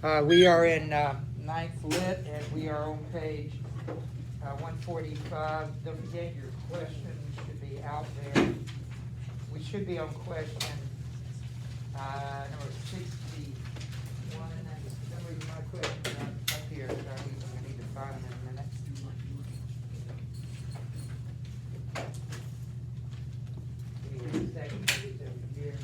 We are in Ninth Lit, and we are on page 145. Don't forget your questions should be out there. We should be on question number 61. For some reason my questions are up here, so I need to find them in a minute. Give me a second, please, over here.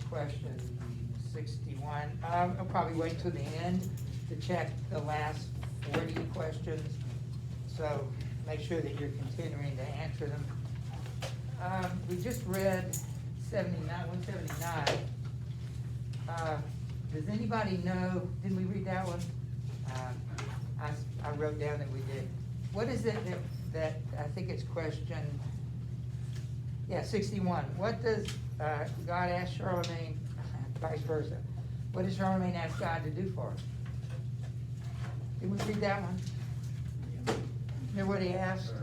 Question 61. I'll probably wait till the end to check the last 40 questions, so make sure that you're continuing to answer them. We just read 179. Does anybody know, did we read that one? I wrote down that we did. What is it that I think it's question, 61. What does God ask Charlemagne, vice versa? What does Charlemagne ask God to do for him? Did we read that one? You know what he asked?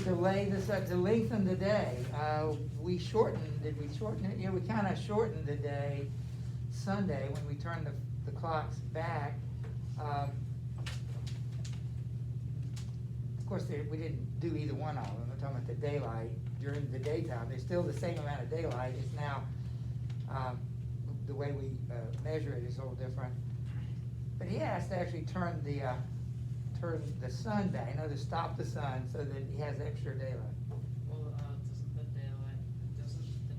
To lengthen the day. We shortened, did we shorten it? Yeah, we kind of shortened the day Sunday when we turned the clocks back. Of course, we didn't do either one of them. We're talking about the daylight during the daytime. There's still the same amount of daylight. It's now, the way we measure it is a little different. But he has to actually turn the sun back, to stop the sun so that he has extra daylight. Well, doesn't the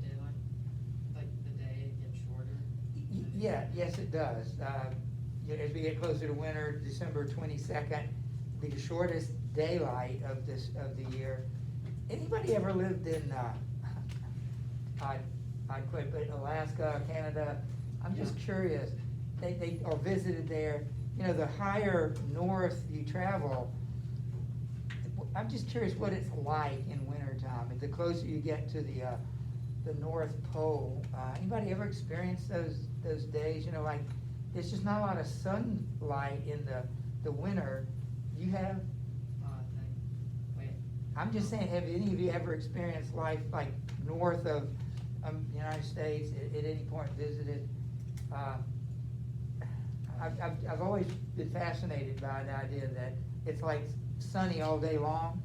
daylight, like the day get shorter? Yes, it does. As we get closer to winter, December 22nd, the shortest daylight of the year. Anybody ever lived in I'd quit, but Alaska, Canada? I'm just curious. They or visited there. The higher north you travel, I'm just curious what it's like in wintertime. The closer you get to the North Pole, anybody ever experienced those days? Like there's just not a lot of sunlight in the winter. You have? Wait. I'm just saying, have any of you ever experienced life like north of the United States at any point visited? I've always been fascinated by the idea that it's like sunny all day long.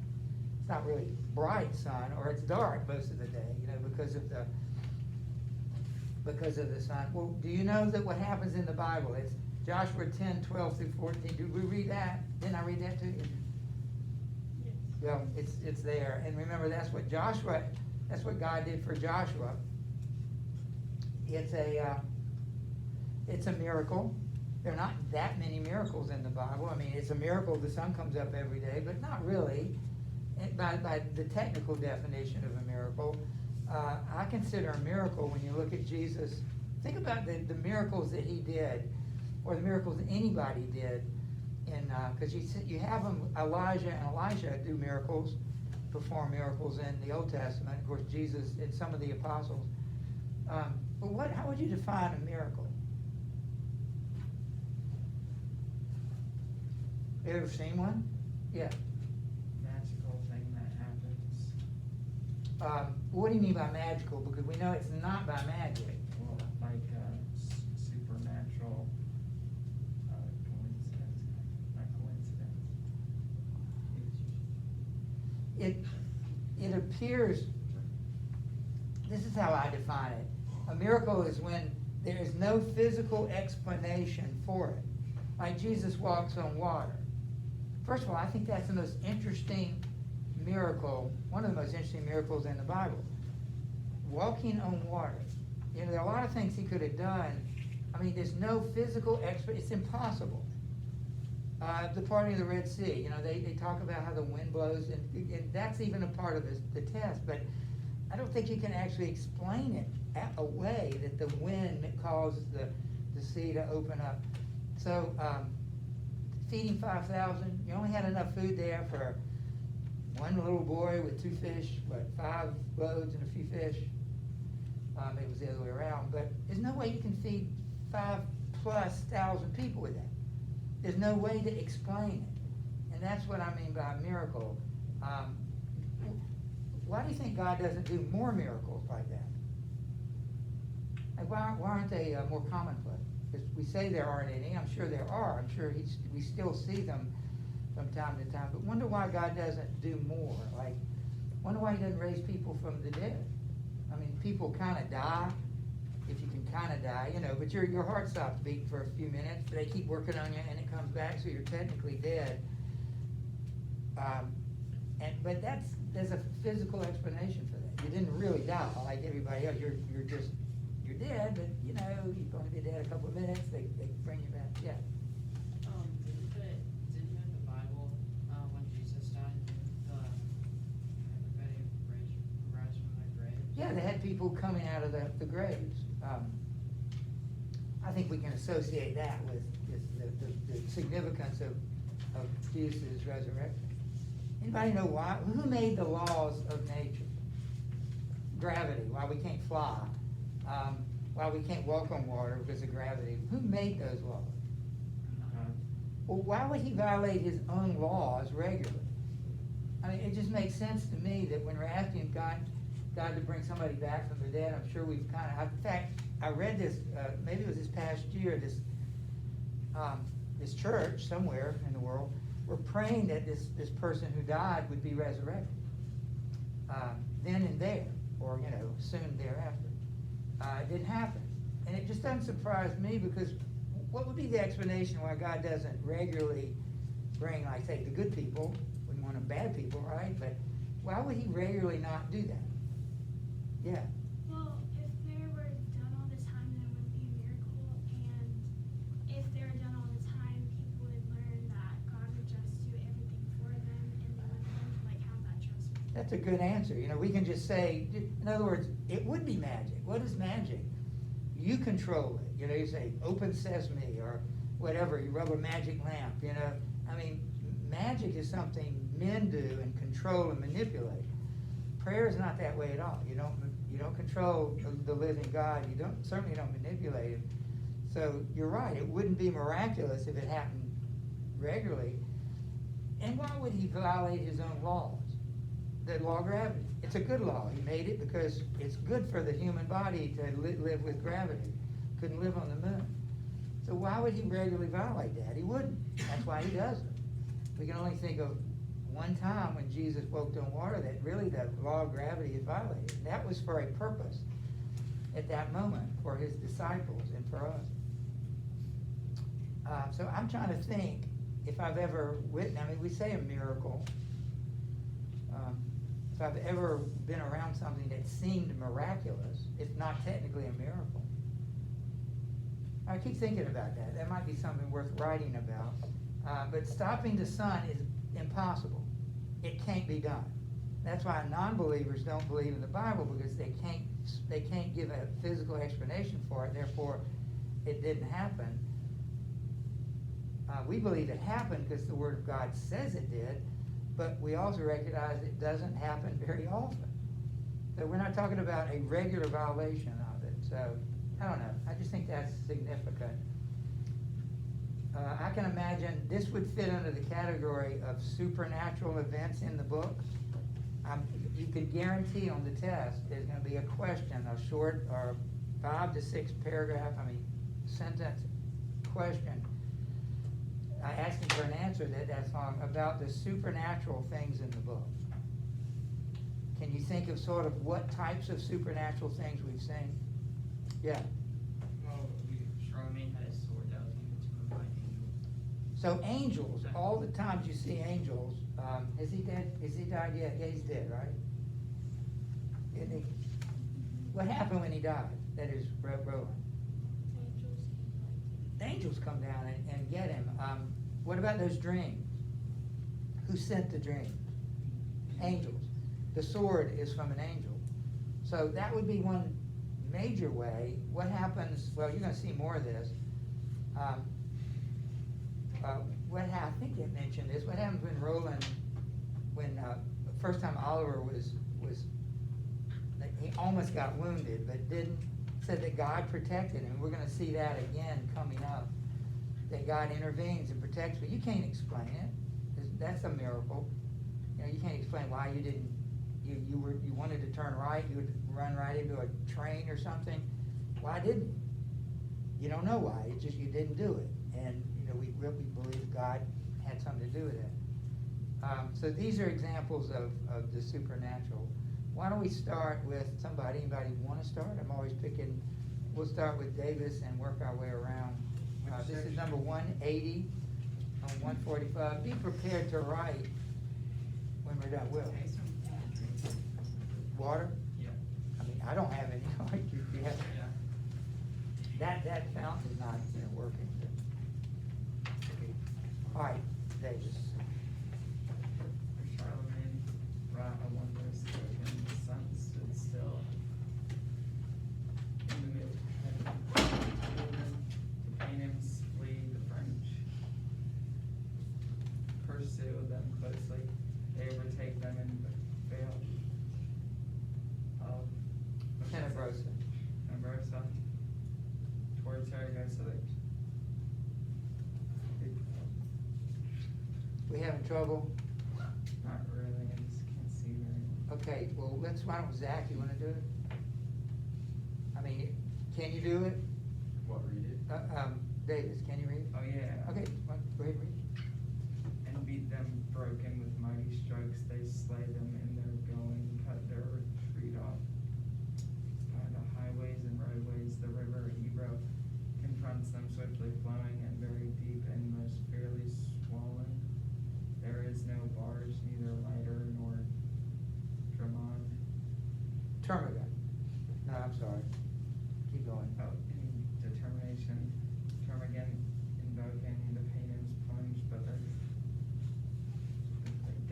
It's not really bright sun, or it's dark most of the day, because of the sun. Well, do you know that what happens in the Bible? It's Joshua 10:12 through 14. Did we read that? Didn't I read that to you? Yes. Well, it's there. And remember, that's what God did for Joshua. It's a miracle. There are not that many miracles in the Bible. I mean, it's a miracle the sun comes up every day, but not really. By the technical definition of a miracle, I consider a miracle when you look at Jesus. Think about the miracles that he did, or the miracles that anybody did. Because you have them, Elijah and Elisha do miracles, perform miracles in the Old Testament. Of course, Jesus and some of the apostles. But how would you define a miracle? You ever seen one? Yeah. Magical thing that happens. What do you mean by magical? Because we know it's not by magic. Well, like supernatural coincidence, not coincidence. It appears, this is how I define it. A miracle is when there is no physical explanation for it. Like Jesus walks on water. First of all, I think that's the most interesting miracle, one of the most interesting miracles in the Bible. Walking on water. There are a lot of things he could have done. I mean, there's no physical it's impossible. The parting of the Red Sea, they talk about how the wind blows, and that's even a part of the test, but I don't think you can actually explain it away, that the wind causes the sea to open up. So feeding 5,000, you only had enough food there for one little boy with 2 fish, 5 loaves and a few fish. It was the other way around, but there's no way you can feed 5,000+ people with that. There's no way to explain it. And that's what I mean by a miracle. Why do you think God doesn't do more miracles like that? Like why aren't they more commonplace? Because we say there aren't any. I'm sure there are. I'm sure we still see them from time to time. But wonder why God doesn't do more. Like, wonder why He doesn't raise people from the dead. I mean, people kind of die, if you can kind of die, you know, but your heart stops beating for a few minutes, but they keep working on you and it comes back, so you're technically dead. But there's a physical explanation for that. You didn't really die like everybody else. You're dead, but you know, you're going to be dead a couple of minutes, they bring you back, yeah. Didn't in the Bible, when Jesus died, everybody rise from their graves? Yeah, they had people coming out of the graves. I think we can associate that with the significance of Jesus' resurrection. Anybody know why? Who made the laws of nature? Gravity, why we can't fly, why we can't walk on water because of gravity. Who made those laws? Well, why would He violate His own laws regularly? I mean, it just makes sense to me that when we're asking God to bring somebody back from the dead, I'm sure we've kind of, in fact, I read this, maybe it was this past year, this church somewhere in the world, were praying that this person who died would be resurrected. Then and there, or, you know, soon thereafter. It didn't happen. And it just doesn't surprise me, because what would be the explanation why God doesn't regularly bring, like, say, the good people? Wouldn't want them bad people, right? But why would He regularly not do that? Yeah. Well, if they were done all the time, then it would be a miracle. And if they were done all the time, people would learn that God would just do everything for them, and they would learn to have that trust. That's a good answer. You know, we can just say, in other words, it would be magic. What is magic? You control it. You know, you say, open sesame, or whatever. You rub a magic lamp, you know. I mean, magic is something men do and control and manipulate. Prayer is not that way at all. You don't control the living God. You certainly don't manipulate Him. So you're right. It wouldn't be miraculous if it happened regularly. And why would He violate His own laws? The law of gravity. It's a good law. He made it because it's good for the human body to live with gravity. Couldn't live on the moon. So why would He regularly violate that? He wouldn't. That's why He doesn't. We can only think of one time when Jesus walked on water that really the law of gravity is violated. And that was for a purpose at that moment for His disciples and for us. So I'm trying to think if I've ever witnessed, I mean, we say a miracle. If I've ever been around something that seemed miraculous, it's not technically a miracle. I keep thinking about that. That might be something worth writing about. But stopping the sun is impossible. It can't be done. That's why non-believers don't believe in the Bible, because they can't give a physical explanation for it. Therefore, it didn't happen. We believe it happened because the Word of God says it did, but we also recognize it doesn't happen very often. So we're not talking about a regular violation of it. So I don't know. I just think that's significant. I can imagine this would fit under the category of supernatural events in the book. You could guarantee on the test there's going to be a question, a short or 5 to 6 paragraph, sentence question, asking for an answer that's long about the supernatural things in the book. Can you think of sort of what types of supernatural things we've seen? Yeah. Well, Charlemagne had a sword that was given to him by angels. So angels, all the times you see angels, is he dead? Is he died yet? Yeah, he's dead, right? Isn't he? What happened when he died? That is, Roland. The angels come down and get him. What about those dreams? Who sent the dreams? Angels. The sword is from an angel. So that would be one major way. What happens, well, you're going to see more of this. I think it mentioned this, what happens when Roland, when, the first time Oliver was, he almost got wounded, but didn't, said that God protected him. We're gonna see that again coming up, that God intervenes and protects, but you can't explain it. That's a miracle. You know, you can't explain why you didn't, you wanted to turn right, you would run right into a train or something. Why didn't you? You don't know why, it's just you didn't do it. And, you know, we really believe God had something to do with it. So these are examples of the supernatural. Why don't we start with somebody, anybody want to start? I'm always picking, we'll start with Davis and work our way around. This is number 180 on 145. Be prepared to write when we're done. Will? Water? Yeah. I mean, I don't have any. You have, Yeah. that fountain is not, you know, working. All right, Davis. Charlemagne wrought a wondrous work, and the sun stood still in the mid heaven. The Paynims flee, the French pursue them closely. They overtake them in the vale of Tenebrosa. Tenebrosa towards Saragossa. We having trouble? Not really, I just can't see very well. Okay, well, why don't, Zach, you wanna do it? I mean, can you do it? What, read it? Davis, can you read it? Oh, yeah. Okay, go ahead, read. And beat them broken with mighty strokes, they slay them in their going, cut their retreat off. By the highways and roadways, the river Ebro confronts them, swiftly flowing and very deep and most fiercely swollen. There is no barge, neither lighter nor Dramond. Termagant. No, I'm sorry. Keep going. Oh, in determination, Termagant invoking the Paynims plunge, but the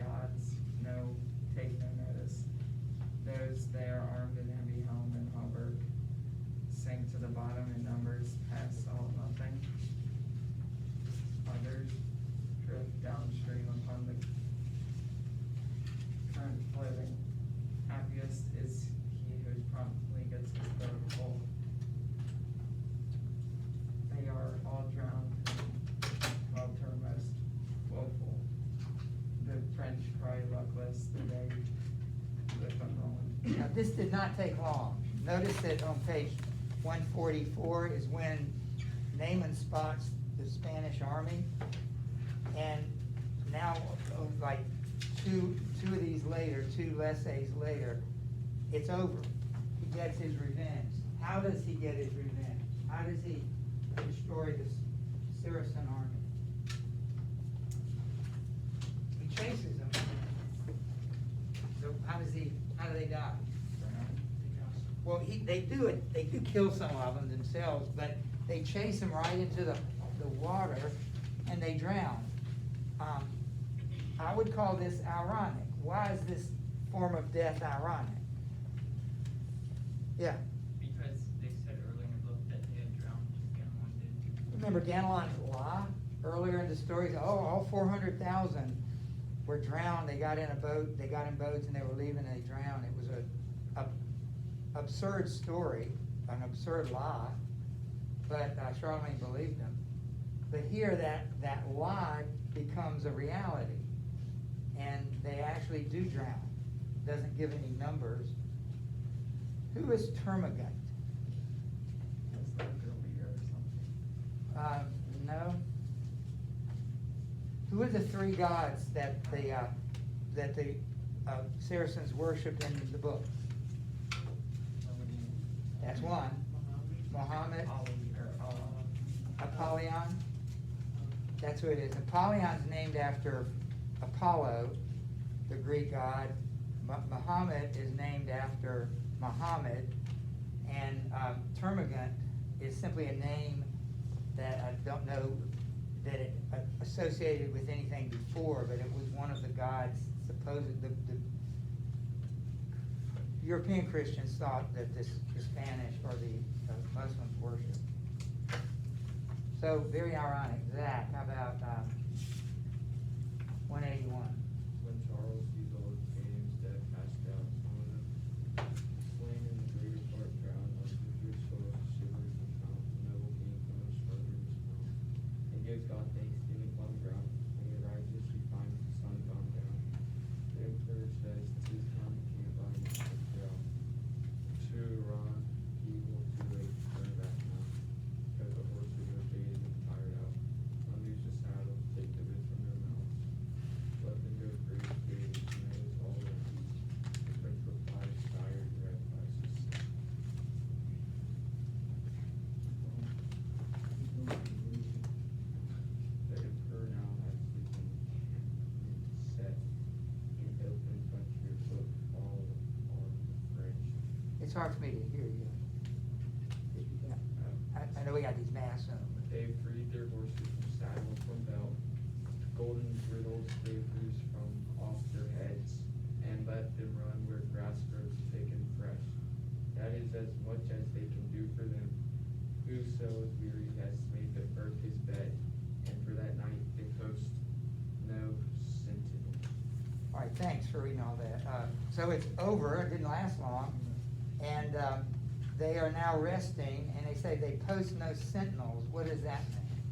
gods take no notice. Those there armed in heavy helm and hauberk sink to the bottom in numbers, pass all nothing. Others drift downstream upon the current floating. Happiest is he who promptly gets his boat full. They are all drowned, welter most woeful. The French cry luckless, the day live on Roland. Now, this did not take long. Notice that on page 144 is when Naaman spots the Spanish army, and now, like two of these later, two lessays later, it's over. He gets his revenge. How does he get his revenge? How does he destroy the Saracen army? He chases them. So how do they die? Well, they do kill some of them themselves, but they chase them right into the water and they drown. I would call this ironic. Why is this form of death ironic? Yeah. Because they said earlier in the book that they had drowned, Ganelon did. Remember Ganelon's lie earlier in the story? All 400,000 were drowned. They got in a boat. They got in boats and they were leaving and they drowned. It was a absurd story, an absurd lie. But Charlemagne believed him. But here, that lie becomes a reality, and they actually do drown. Doesn't give any numbers. Who is Termagant? It's like their leader or something. No. Who are the three gods that the Saracens worshipped in the book? That's one. Muhammad. Apollyon. That's who it is. Apollion's named after Apollo, the Greek god. Muhammad is named after Muhammad, and Termagant is simply a name that I don't know that it associated with anything before, but it was one of the gods. The European Christians thought that the Spanish or the Muslims worshipped. So very ironic. Zach, how about it's hard for me to hear you. I know we got these masks on. They freed their horses from saddle from belt, golden bridles they loosed from off their heads, and let them run where grass grows thick and fresh. That is as much as they can do for them. Whoso is weary has made the earth his bed, and for that night they post no sentinel. All right, thanks for reading all that. So it's over, it didn't last long, and they are now resting, and they say they post no sentinels. What does that mean?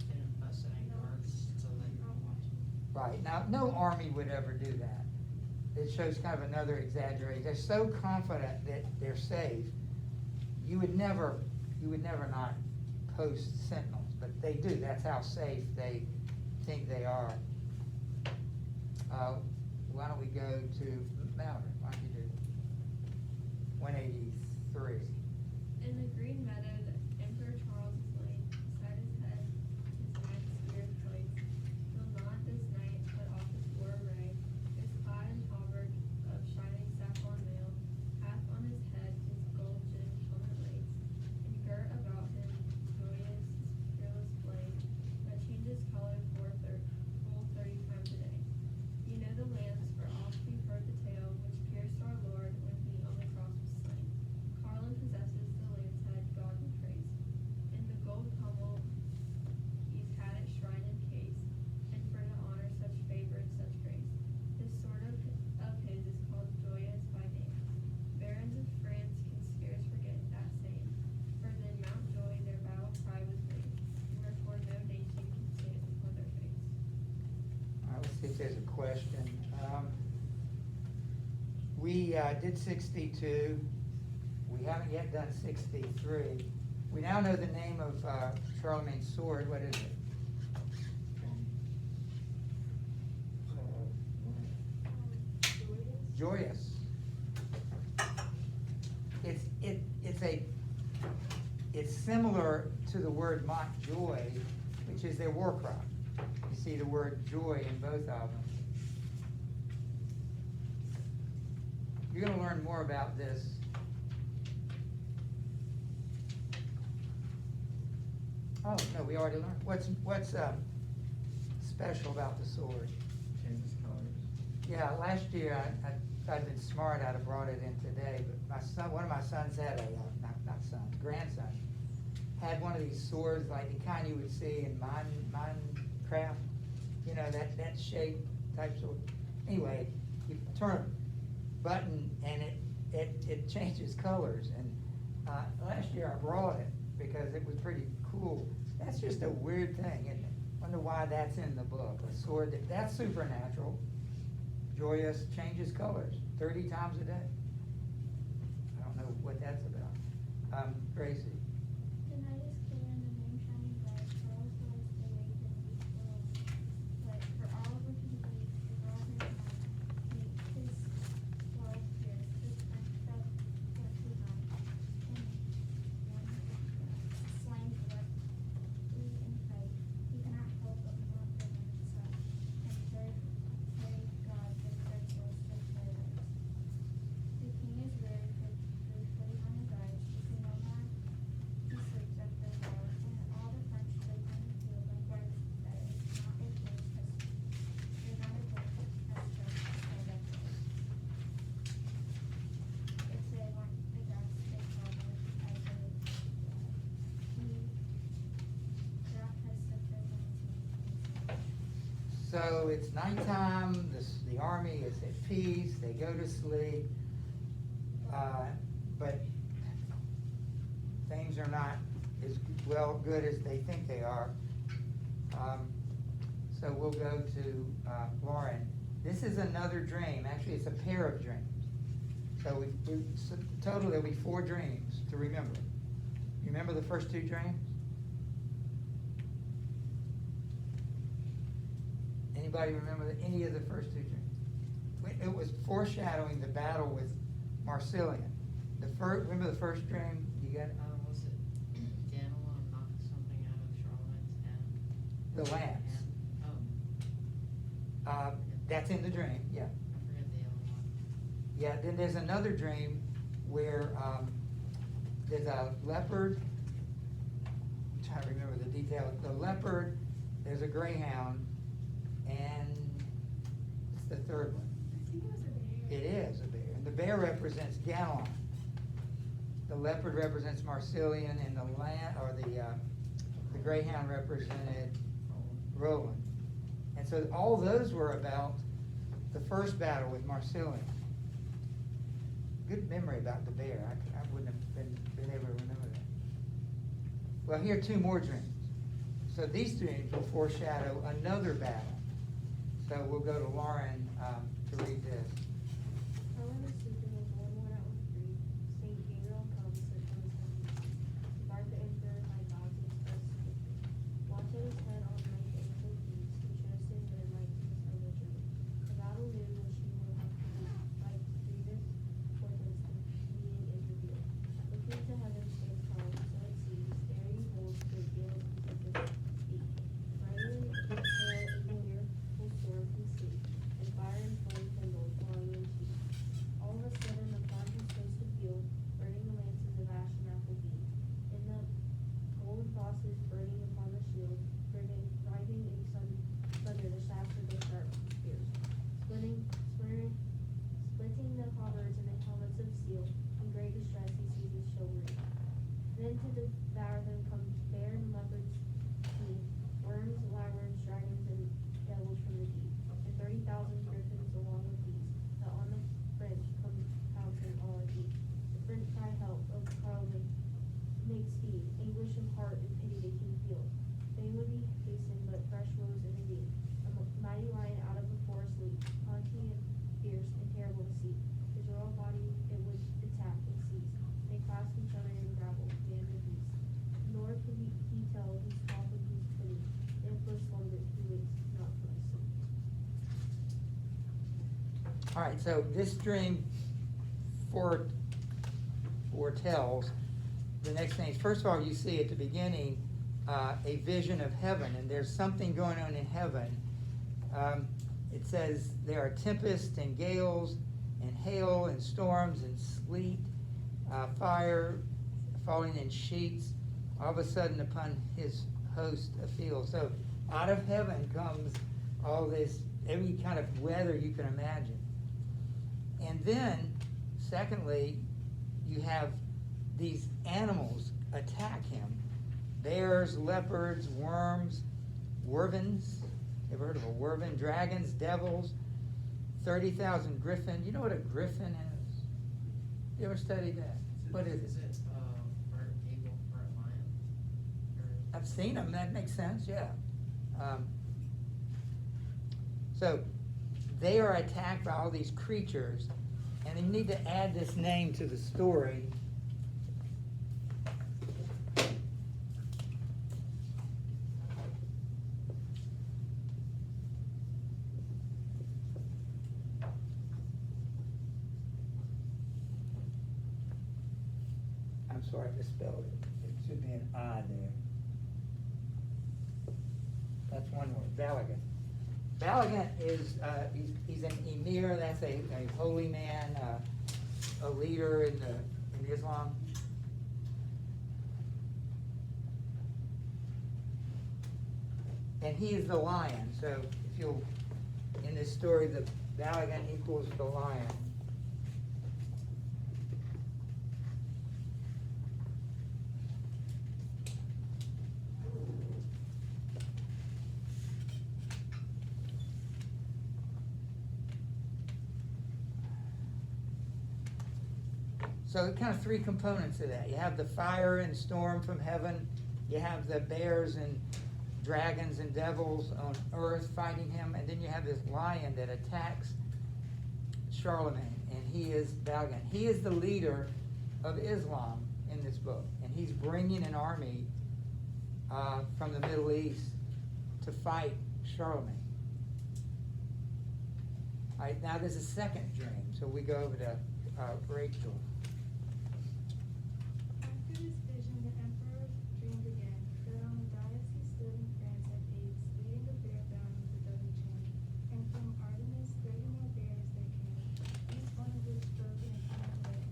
They didn't post any guards, so they were watching. Right, now, no army would ever do that. It shows kind of another exaggeration. They're so confident that they're safe, you would never not post sentinels, but they do. That's how safe they think they are. Why don't we go to Mallory? Why don't you do 183? In the green meadow, the Emperor Charles is laid, beside his head, his knight spear placed. He'll not this night put off his war array, is clad in hauberk of shining saffron mail, hath on his head his gold gem helmet lace, and girt about him joyous his fearless blade, that changes color full 30 times a day. You know the lands, for oft we've heard the tale, which pierced our Lord when he on the cross was slain. Carlin possesses the lance head, God we praise. In the gold pommel he's had it shrine and case, and for to honor such favor and such grace. This sword of his is called Joyous by name. Barons of France can scarce forget that same, for then Mount Joy their battle cry was made, wherefore no nation can stand before their face. All right, let's see if there's a question. We did 62. We haven't yet done 63. We now know the name of Charlemagne's sword. What is it? Joyous. It's similar to the word Montjoy, which is their war cry. You see the word joy in both of them. You're going to learn more about this. Oh, no, we already learned. What's special about the sword? Changes colors. Yeah, last year, if I'd been smart, I'd have brought it in today, but my son, one of my sons had grandson, had one of these swords like the kind you would see in Minecraft, you know, that shape type sword. Anyway, you turn a button and it changes colors, and last year I brought it because it was pretty cool. That's just a weird thing, isn't it? Wonder why that's in the book. A sword that's supernatural. Joyous, changes colors 30 times a day. I don't know what that's about. Gracie. The night is clear and the moon shining bright. Charles lies awake and weeps alone. But for all of his weeks, the girl his mind makes his world pierce. His strength felt what he had. And when slain directly in fight, he cannot help but mourn for them himself. And pray God that their souls should paradise. The king is weary for briefly on his eyes. He can no more he sleeps after a while, and all the French sleep in the field likewise that is not a king has struck his head up. It's a one the grass they call it as a he that has such a limitation. So it's nighttime, the army is at peace, they go to sleep, but things are not as good as they think they are. So we'll go to Lauren. This is another dream. Actually, it's a pair of dreams. So so total there'll be 4 dreams to remember. You remember the first 2 dreams? Anybody remember any of the first 2 dreams? It was foreshadowing the battle with Marsilian. Remember the first dream? You got it? Was it Daniel knocked something out of Charlemagne's hand? The lance. Oh, That's in the dream, yeah. I forget the other one. Yeah, then there's another dream where there's a leopard. I'm trying to remember the details. The leopard, there's a greyhound, and it's the third one. I think it was a bear. It is a bear, and the bear represents Gallon. The leopard represents Marsilian, and the greyhound represented Roland. And so all those were about the first battle with Marsilian. Good memory about the bear. I wouldn't have been able to remember that. Well, here are two more dreams. So these dreams will foreshadow another battle. So we'll go to Lauren to read this. Roland is sleeping with one worn out with grief. Saint Gabriel comes to from his heaven. To guard the emperor by God's express scripture. Watch at his head all night the angel peace, who shows him the light to his own journey. The battle news which he will have to do, like grievous portents meeting is revealed. Looking to heaven stands Charles, so it seems, there he holds great deal of tempest speak. Riding with hair in the fearful storm from sea, and fire and flame kindled, longing and heat. All of a sudden upon his coast of field, burning the lances of ash and apple beam. In the golden crosses burning upon the shield, driving in thunder the shafts of their sharp spears. Splitting the halberds and the helmets of steel, in great distress he sees his chivalry. Then to devour them come bear and leopard's teeth, worms, lyres, dragons, and devils from the deep, and 30,000 griffins along with these, that on the French come pouncing all at deep. The French cry help, of Carlin, make speed, anguish of heart and pity they can feel. Fain would be hastened, but fresh woes intervene. A mighty lion out of the forest leaps, haughty and fierce and terrible to see. His royal body it would attack and seize. They clasp each other and grapple, band of beasts. Nor could he tell whose fault and whose pity. The emperor slumbered, he wakes not from his sleep. All right, so this dream foretells the next things. First of all, you see at the beginning a vision of heaven, and there's something going on in heaven. It says there are tempests and gales and hail and storms and sleet, fire falling in sheets, all of a sudden upon his host afield. So out of heaven comes all this, every kind of weather you can imagine. And then, secondly, you have these animals attack him. Bears, leopards, worms, wervins. Ever heard of a wervin? Dragons, devils, 30,000 griffin. You know what a griffin is? You ever studied that? What is it? Is it, burnt eagle, burnt lion? Or- I've seen them. That makes sense, yeah. So they are attacked by all these creatures, and you need to add this name to the story. I'm sorry, I misspelled it. It should be an I there. That's one word, Valiant. Valiant is, he's an emir, that's a holy man, a leader in Islam. And he is the lion, so if you'll, in this story, the Valiant equals the lion. So kind of three components of that. You have the fire and storm from heaven. You have the bears and dragons and devils on earth fighting him. And then you have this lion that attacks Charlemagne. And he is valiant. He is the leader of Islam in this book. And he's bringing an army from the Middle East to fight Charlemagne. All right, now there's a second dream. So we go over to Rachel. After this vision, the emperor dreamed again, that on the dais he stood in France at Aix, leading a bear bound with a double chain. And from Artemis 30 more bears there came, each one of which broke in its own way.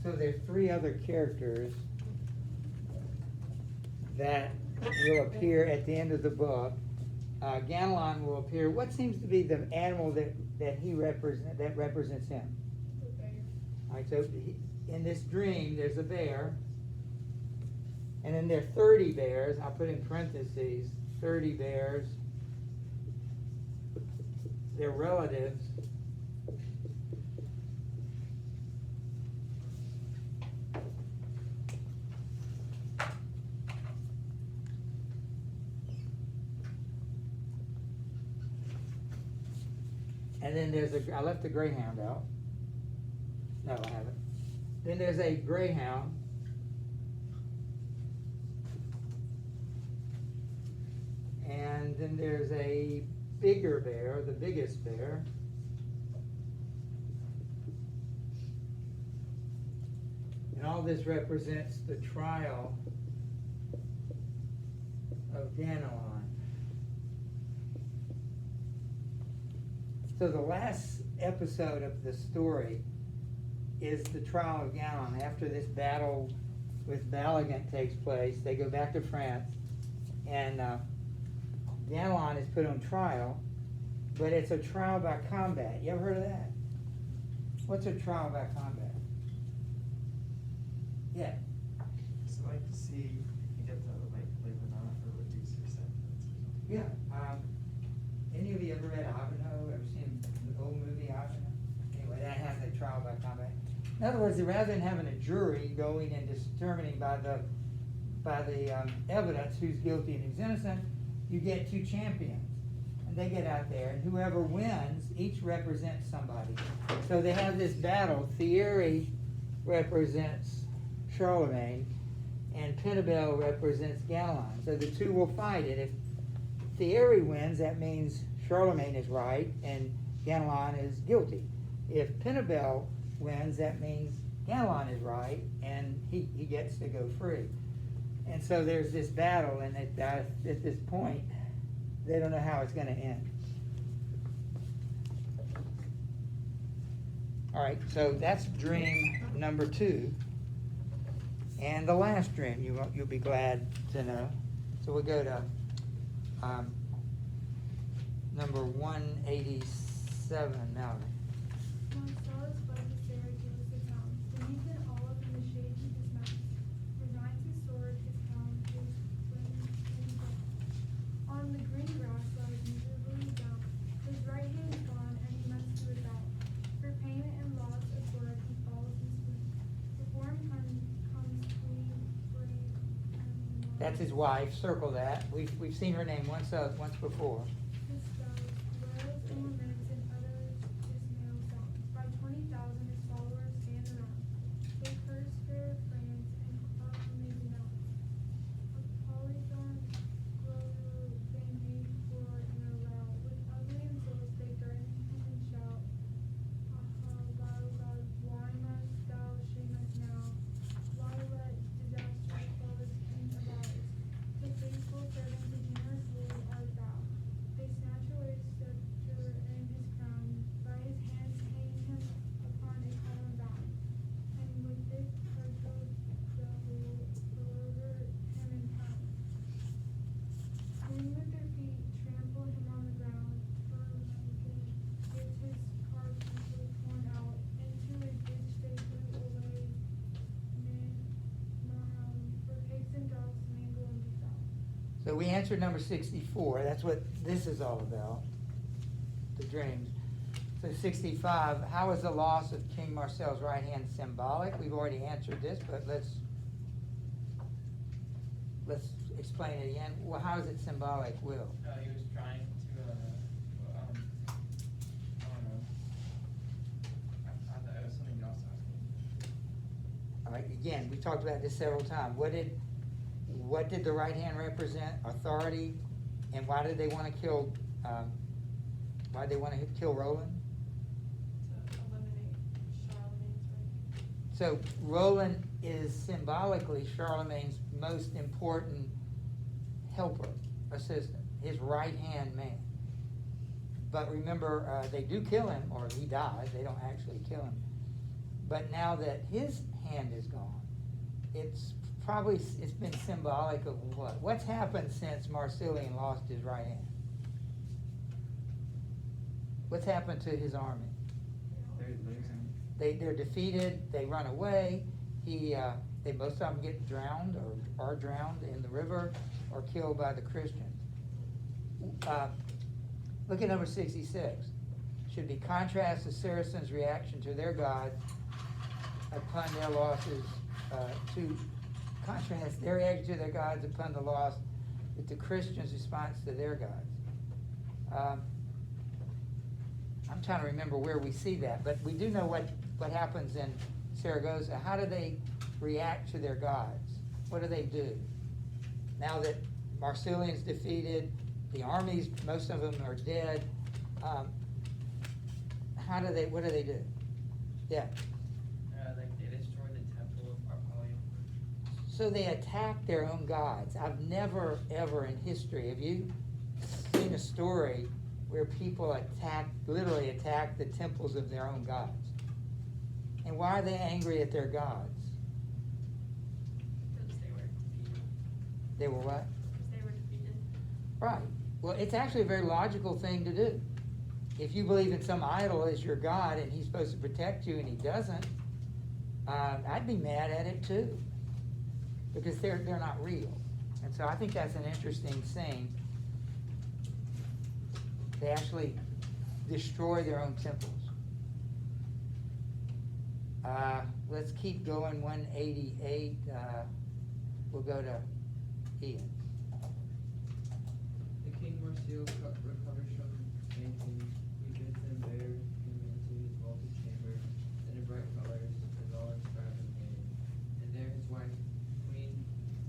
So there's three other characters that will appear at the end of the book. Ganelon will appear. What seems to be the animal that represents him? The bear. All right, so in this dream, there's a bear, and then there are 30 bears. I'll put in parentheses 30 bears. They're relatives. And then there's I left the greyhound out. No, I haven't. Then there's a greyhound. And then there's a bigger bear, the biggest bear. And all this represents the trial of Ganelon. So the last episode of the story is the trial of Ganelon. After this battle with Balagan takes place, they go back to France, and Ganelon is put on trial, but it's a trial by combat. You ever heard of that? What's a trial by combat? Yeah. So I'd like to see if you get to like live or not, or reduce your sentence or something. Yeah. Any of you ever read Ivanhoe? Ever seen the old movie Ivanhoe? Anyway, that has a trial by combat. In other words, rather than having a jury going and determining by the evidence who's guilty and who's innocent, you get two champions, and they get out there, and whoever wins, each represents somebody. So they have this battle. Thierry represents Charlemagne, and Pinabel represents Ganelon. So the two will fight, and if Thierry wins, that means Charlemagne is right and Ganelon is guilty. If Pinabel wins, that means Ganelon is right and he gets to go free. And so there's this battle, and at this point, they don't know how it's going to end. All right, so that's dream number 2. And the last dream, you'll be glad to know. So we'll go to number 187, Mallory. Marcellus fled to Syracuse, the town. Then he hid all up in the shade of his mountains. Resigns his sword, his helm, his swing, and bow. On the green grass lies miserably down. His right hand is gone, and he must do without. For payment and loss of blood he falls in swoon. Before him comes Queen Brave. That's his wife. Circle that. We've seen her name once before. His spouse wails and laments and utters dismal songs. By 20,000 his followers stand around. They curse fair France and clap amazing out. Apollyon grow they made for in a row. With ugly insults they threaten him and shout. Aha, God, why must thou shame us now? Why let disaster fall this king of ours? The faithful servant and generous Lord art thou. They snatch away his scepter and his crown, by his hands hang him upon a column bound. And with this cudgel the deliver him in pound. Swing with their feet, trample him on the ground, for Lincoln gets his carcass torn out, into a ditch they threw away, for pigs and dogs mangle and defile. So we answered number 64. That's what this is all about, the dreams. So 65, how is the loss of King Marcel's right hand symbolic? We've already answered this, but let's explain it again. Well, how is it symbolic, Will? He was trying to, I don't know. I thought it was something else asking. All right, again, we talked about this several times. What did the right hand represent? Authority, and why did they want to kill? Why did they want to kill Roland? To eliminate Charlemagne's right. So Roland is symbolically Charlemagne's most important helper, assistant, his right-hand man. But remember, they do kill him, or he dies. They don't actually kill him. But now that his hand is gone, it's been symbolic of what? What's happened since Marsilian lost his right hand? What's happened to his army? They're losing. They're defeated, they run away, most of them get drowned or are drowned in the river or killed by the Christians. Look at number 66. Should be contrast the Saracens' reaction to their gods upon their losses, to contrast their reaction to their gods upon the loss with the Christians' response to their gods. I'm trying to remember where we see that, but we do know what happens in Saragossa. How do they react to their gods? What do they do? Now that Marsilian's defeated, the armies, most of them are dead, what do they do? Yeah. Like they destroyed the temple of Apollyon. So they attack their own gods. I've never, ever in history, have you seen a story where people literally attack the temples of their own gods? And why are they angry at their gods? Because they were defeated. They were what? Because they were defeated. Right. Well, it's actually a very logical thing to do. If you believe in some idol as your God and he's supposed to protect you and he doesn't, I'd be mad at it too. Because they're not real. And so I think that's an interesting thing. They actually destroy their own temples. Let's keep going, 188. We'll go to Ian. The king Marsil recovers from fainting. He bids them bear him into his vaulted chamber, in bright colors, as all extravagant. And there his wife, Queen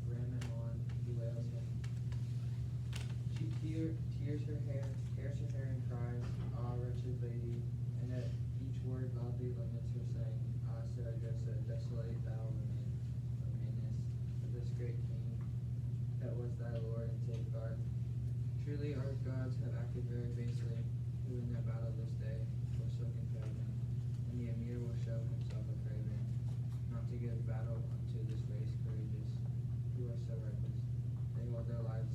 Ramamon, bewails him. She tears her hair, and cries, "Ah, wretched lady!" And at each word loudly laments her, saying, "Ah, Saragossa, desolate thou remainest, but this great king that was thy lord and safeguard. Truly our gods have acted very basely, who in their battle this day forsook and failed him, and the emir will show himself a craven, not to give battle unto this race courageous, who are so reckless. They hold their lives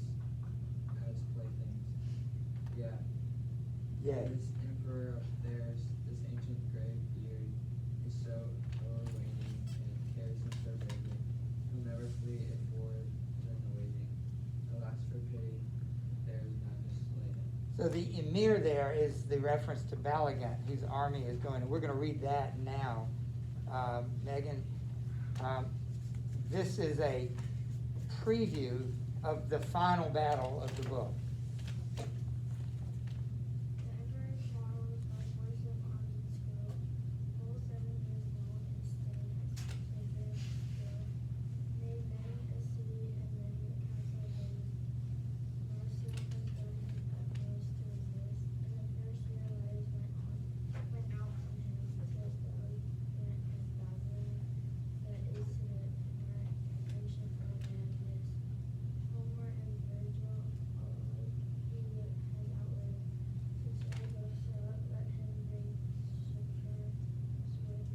as playthings. Yeah. Yeah. This emperor of theirs, this ancient grave beard, is so o'erweening and carries him so bravely. He'll never flee if war is in the waging. Alas, for pity, there is madness slay him." So the emir there is the reference to Balagan, whose army is going, and we're going to read that now. Megan, this is a preview of the final battle of the book. The emperor's followed by force of armies grew, full 7 years long, and stayed as still, made many a city and many a castle raised. Marsil has done his utmost to resist, and the first rear went out from him, says the eloquent and dazzling, that is to the ignorant and ancient old man his. Homer and Virgil all alike he has outlived. To Saragossa let him bring succor swift,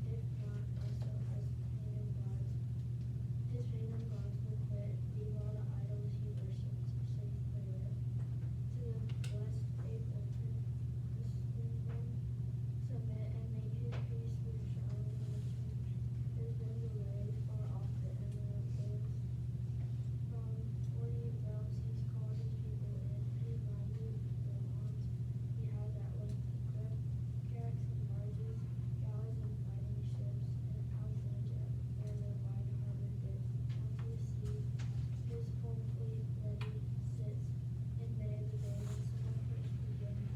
if not also as pagan gods. His pagan gods will quit, leave all the idols he worshipped, safe clear. To the blessed faith of Christendom submit and make his peace with Charlemagne the church. His been delayed far off the emerald lives. From 40 realms he's called his people in, his mighty arms he has at length equipped, carracks and barges, galleys and fighting ships, and Alexandria where the wide harbor dips onto the sea. His whole fleet ready sits in May the day when summer first begins,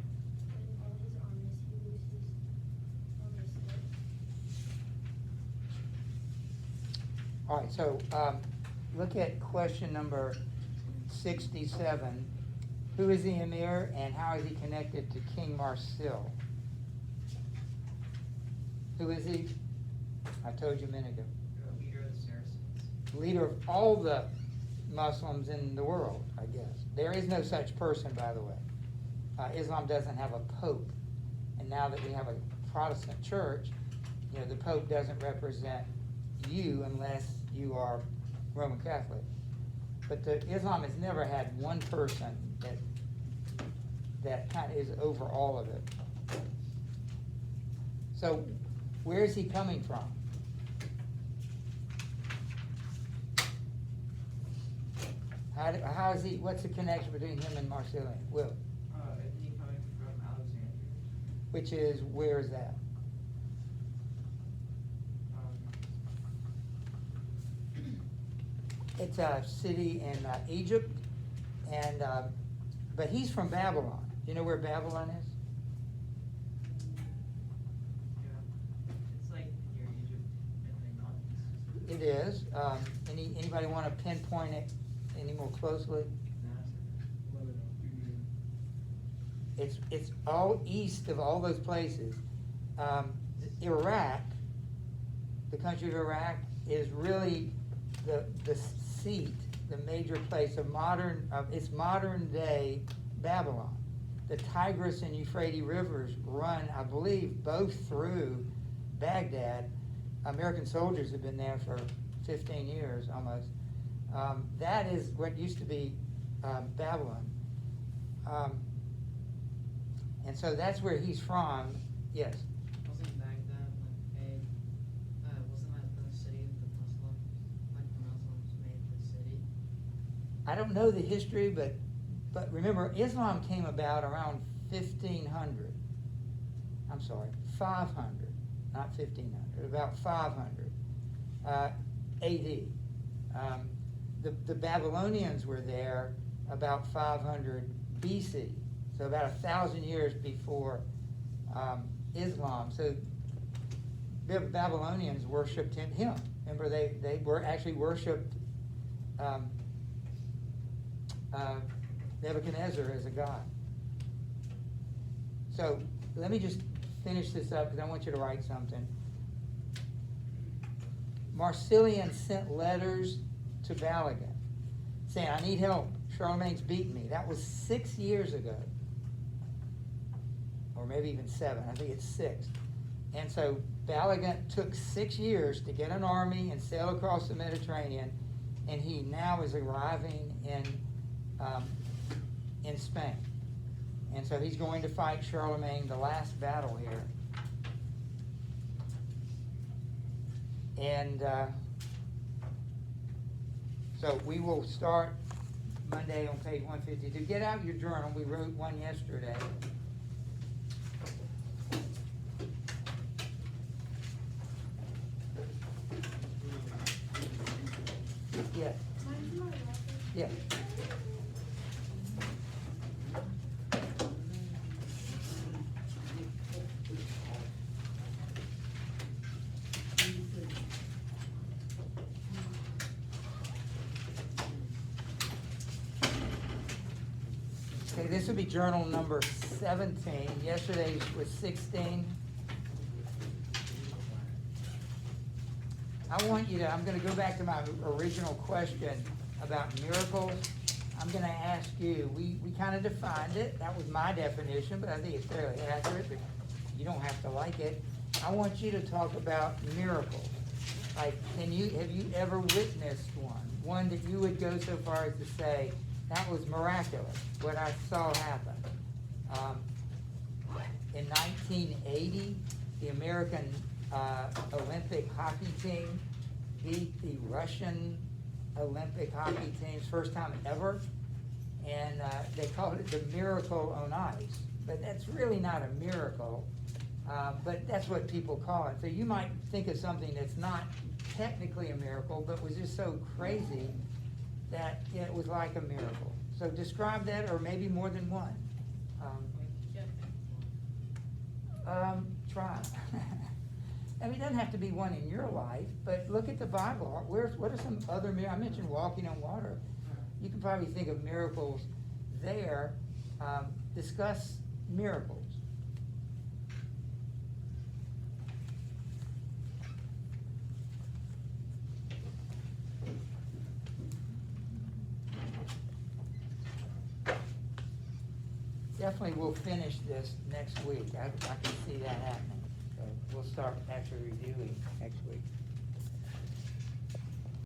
when all his armies he looses from the slip. All right, so look at question number 67. Who is the emir and how is he connected to King Marsil? Who is he? I told you a minute ago. The leader of the Saracens. Leader of all the Muslims in the world, I guess. There is no such person, by the way. Islam doesn't have a pope. And now that we have a Protestant church, you know, the Pope doesn't represent you unless you are Roman Catholic. But Islam has never had one person that kind of is over all of it. So, where is he coming from? How is he? What's the connection between him and Marsilian? Will, Isn't he coming from Alexandria? which is, where is that? It's a city in Egypt, and but he's from Babylon. Do you know where Babylon is? Yeah. It's like near Egypt and the mountains. It is. Anybody want to pinpoint it any more closely? It's all east of all those places. Iraq, the country of Iraq, is really the seat, the major place of it's modern day Babylon. The Tigris and Euphrates rivers run, I believe, both through Baghdad. American soldiers have been there for 15 years almost. That is what used to be Babylon. And so that's where he's from. Yes. Wasn't Baghdad wasn't that the city the Muslims made the city? I don't know the history, but remember, Islam came about around 1500. I'm sorry, 500, not 1500, about 500 AD. The Babylonians were there about 500 BC, so about 1,000 years before Islam. So the Babylonians worshipped him. Remember, they were actually worshipped Nebuchadnezzar as a god. So let me just finish this up because I want you to write something. Marsilian sent letters to Balagan saying, I need help. Charlemagne's beaten me. That was 6 years ago. Or maybe even 7. I think it's 6. And so Balagan took 6 years to get an army and sail across the Mediterranean, and he now is arriving in Spain. And so he's going to fight Charlemagne, the last battle here. And so we will start Monday on page 152. Get out your journal. We wrote one yesterday. Yeah. Mine's my record. Yeah. Okay, this will be journal number 17. Yesterday's was 16. I want you to, I'm going to go back to my original question about miracles. I'm going to ask you, we kind of defined it. That was my definition, but I think it's fairly accurate, but you don't have to like it. I want you to talk about miracles. Like, have you ever witnessed one that you would go so far as to say, that was miraculous, what I saw happen. In 1980, the American Olympic hockey team beat the Russian Olympic hockey team's first time ever, and they called it the miracle on ice. But that's really not a miracle, but that's what people call it. So you might think of something that's not technically a miracle, but was just so crazy that it was like a miracle. So describe that, or maybe more than one. Try. I mean, it doesn't have to be one in your life, but look at the Bible. What are some other miracles? I mentioned walking on water. You can probably think of miracles there. Discuss miracles. Definitely we'll finish this next week. I can see that happening. So we'll we'll start actually reviewing next week.